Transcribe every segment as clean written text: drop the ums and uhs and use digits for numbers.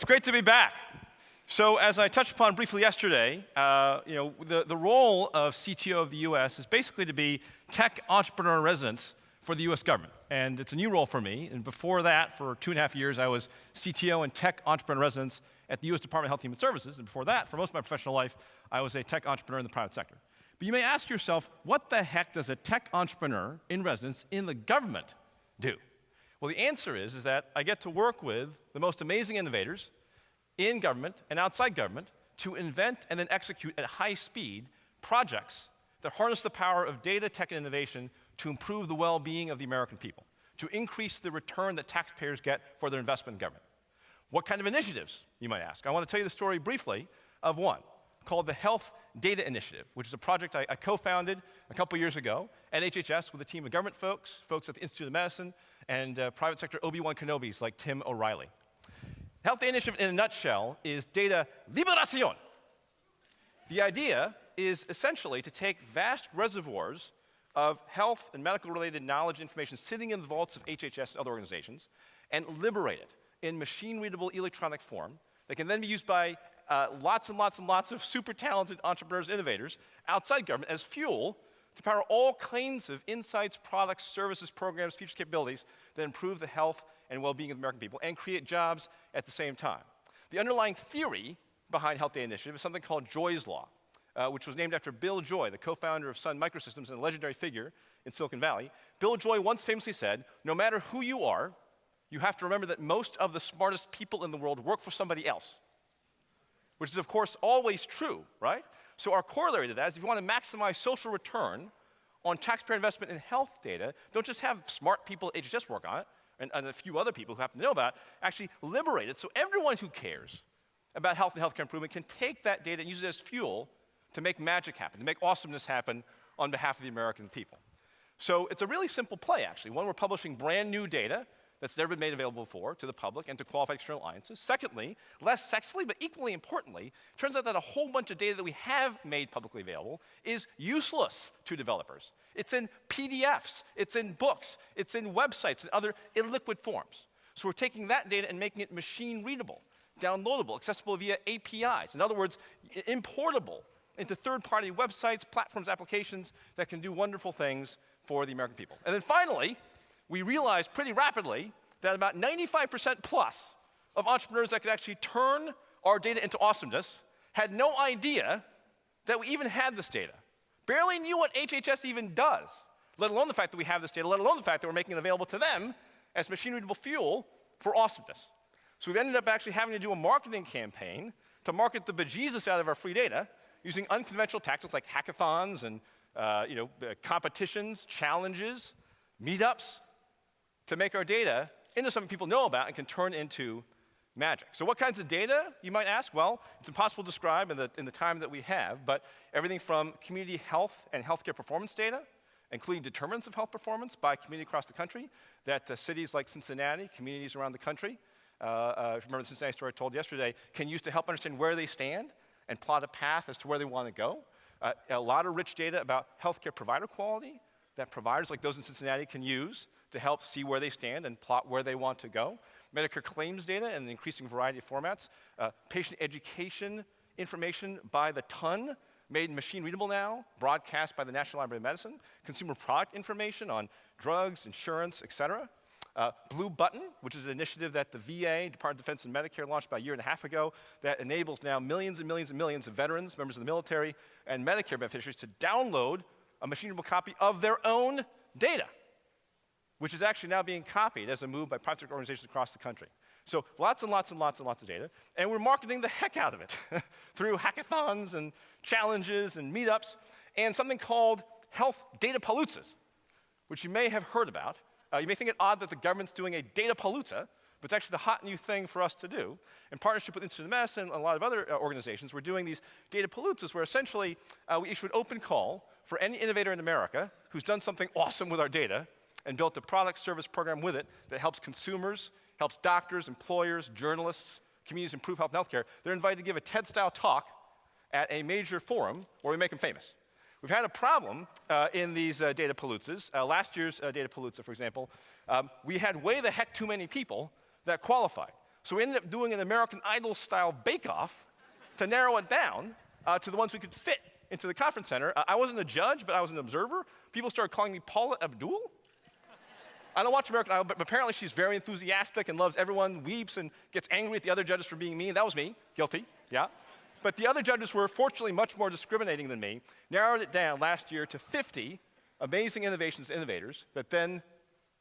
great to be back. So as I touched upon briefly yesterday, the role of CTO of the US is basically to be tech entrepreneur in residence for the US government. And it's a new role for me. And before that, for 2.5 years, I was CTO and tech entrepreneur in residence at the US Department of Health and Human Services. And before that, for most of my professional life, I was a tech entrepreneur in the private sector. But you may ask yourself, what the heck does a tech entrepreneur in residence in the government do? Well, the answer is that I get to work with the most amazing innovators in government and outside government to invent and then execute at high speed projects that harness the power of data, tech, and innovation to improve the well-being of the American people, to increase the return that taxpayers get for their investment in government. What kind of initiatives, you might ask? I want to tell you the story briefly of one called the Health Data Initiative, which is a project I co-founded a couple years ago at HHS with a team of government folks at the Institute of Medicine, and private sector Obi-Wan Kenobis like Tim O'Reilly. Health Data Initiative, in a nutshell, is data liberación. The idea is essentially to take vast reservoirs of health and medical-related knowledge and information sitting in the vaults of HHS and other organizations and liberate it in machine-readable electronic form that can then be used by lots and lots and lots of super talented entrepreneurs and innovators outside government as fuel to power all kinds of insights, products, services, programs, features, capabilities that improve the health and well-being of the American people and create jobs at the same time. The underlying theory behind Health Data Initiative is something called Joy's Law, which was named after Bill Joy, the co-founder of Sun Microsystems and a legendary figure in Silicon Valley. Bill Joy once famously said, no matter who you are, you have to remember that most of the smartest people in the world work for somebody else, which is, of course, always true, right? So our corollary to that is if you want to maximize social return on taxpayer investment in health data, don't just have smart people at HHS work on it, and a few other people who happen to know about it, actually liberate it so everyone who cares about health and healthcare improvement can take that data and use it as fuel to make magic happen, to make awesomeness happen on behalf of the American people. So it's a really simple play, actually. One, we're publishing brand new data that's never been made available before to the public and to qualified external audiences. Secondly, less sexily, but equally importantly, it turns out that a whole bunch of data that we have made publicly available is useless to developers. It's in PDFs, it's in books, it's in websites and other illiquid forms. So we're taking that data and making it machine readable, downloadable, accessible via APIs. In other words, importable into third-party websites, platforms, applications that can do wonderful things for the American people. And then finally, we realized pretty rapidly that about 95% plus of entrepreneurs that could actually turn our data into awesomeness had no idea that we even had this data. Barely knew what HHS even does, let alone the fact that we have this data, let alone the fact that we're making it available to them as machine-readable fuel for awesomeness. So we've ended up actually having to do a marketing campaign to market the bejesus out of our free data using unconventional tactics like hackathons and competitions, challenges, meetups, to make our data into something people know about and can turn into magic. So what kinds of data, you might ask? Well, it's impossible to describe in the time that we have, but everything from community health and healthcare performance data, including determinants of health performance by community across the country, that cities like Cincinnati, communities around the country, remember the Cincinnati story I told yesterday, can use to help understand where they stand and plot a path as to where they want to go. A lot of rich data about healthcare provider quality that providers like those in Cincinnati can use to help see where they stand and plot where they want to go. Medicare claims data in an increasing variety of formats. Patient education information by the ton, made machine readable now, broadcast by the National Library of Medicine. Consumer product information on drugs, insurance, et cetera. Blue Button, which is an initiative that the VA, Department of Defense and Medicare launched about a year and a half ago that enables now millions and millions and millions of veterans, members of the military, and Medicare beneficiaries to download a machine-readable copy of their own data, which is actually now being copied as a move by private organizations across the country. So lots and lots and lots and lots of data, and we're marketing the heck out of it through hackathons and challenges and meetups, and something called Health Data Paloozas, which you may have heard about. You may think it odd that the government's doing a data palooza, but it's actually the hot new thing for us to do. In partnership with Institute of Medicine and a lot of other organizations, we're doing these data paloozas where essentially we issue an open call for any innovator in America who's done something awesome with our data and built a product service program with it that helps consumers, helps doctors, employers, journalists, communities improve health and healthcare. They're invited to give a TED-style talk at a major forum where we make them famous. We've had a problem in these data paloozas. Last year's data palooza, for example, we had way the heck too many people that qualified. So we ended up doing an American Idol-style bake-off to narrow it down to the ones we could fit into the conference center. I wasn't a judge, but I was an observer. People started calling me Paula Abdul. I don't watch American Idol, but apparently she's very enthusiastic and loves everyone, weeps, and gets angry at the other judges for being mean. That was me, guilty, yeah. But the other judges were fortunately much more discriminating than me, narrowed it down last year to 50 amazing innovations innovators that then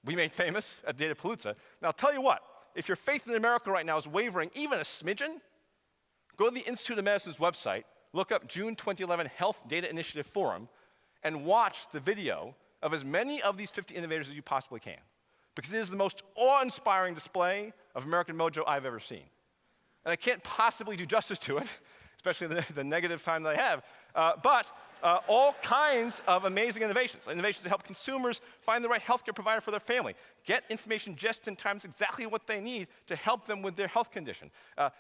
we made famous at Datapalooza. Now, I'll tell you what, if your faith in America right now is wavering even a smidgen, go to the Institute of Medicine's website, look up June 2011 Health Data Initiative Forum, and watch the video of as many of these 50 innovators as you possibly can, because it is the most awe-inspiring display of American mojo I've ever seen. And I can't possibly do justice to it, especially the negative time that I have, but all kinds of amazing innovations that help consumers find the right healthcare provider for their family, get information just in time, that's exactly what they need to help them with their health condition,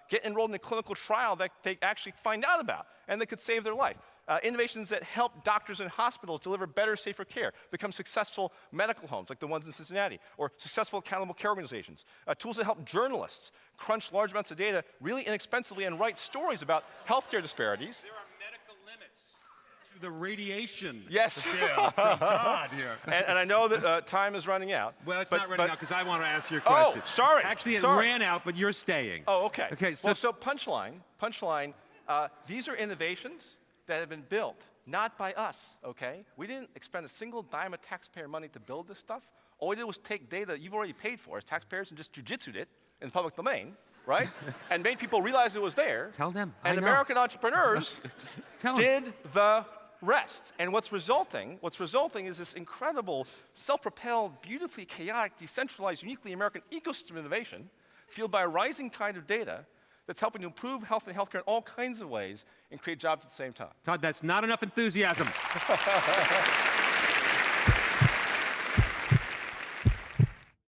get enrolled in a clinical trial that they actually find out about and that could save their life. Innovations that help doctors and hospitals deliver better, safer care, become successful medical homes like the ones in Cincinnati, or successful accountable care organizations. Tools that help journalists crunch large amounts of data really inexpensively and write stories about healthcare disparities. There are medical limits to the radiation. Yes. And I know that time is running out. Well, it's not running out because I want to ask you a question. Oh, sorry. Actually, it ran out, but you're staying. Oh, okay. Okay. So punchline, these are innovations that have been built, not by us, okay? We didn't expend a single dime of taxpayer money to build this stuff. All we did was take data that you've already paid for as taxpayers and just jujitsu'd it in the public domain, right? And made people realize it was there. Tell them. And American entrepreneurs did the rest. And what's resulting is this incredible, self-propelled, beautifully chaotic, decentralized, uniquely American ecosystem of innovation fueled by a rising tide of data that's helping to improve health and healthcare in all kinds of ways and create jobs at the same time. Todd, that's not enough enthusiasm.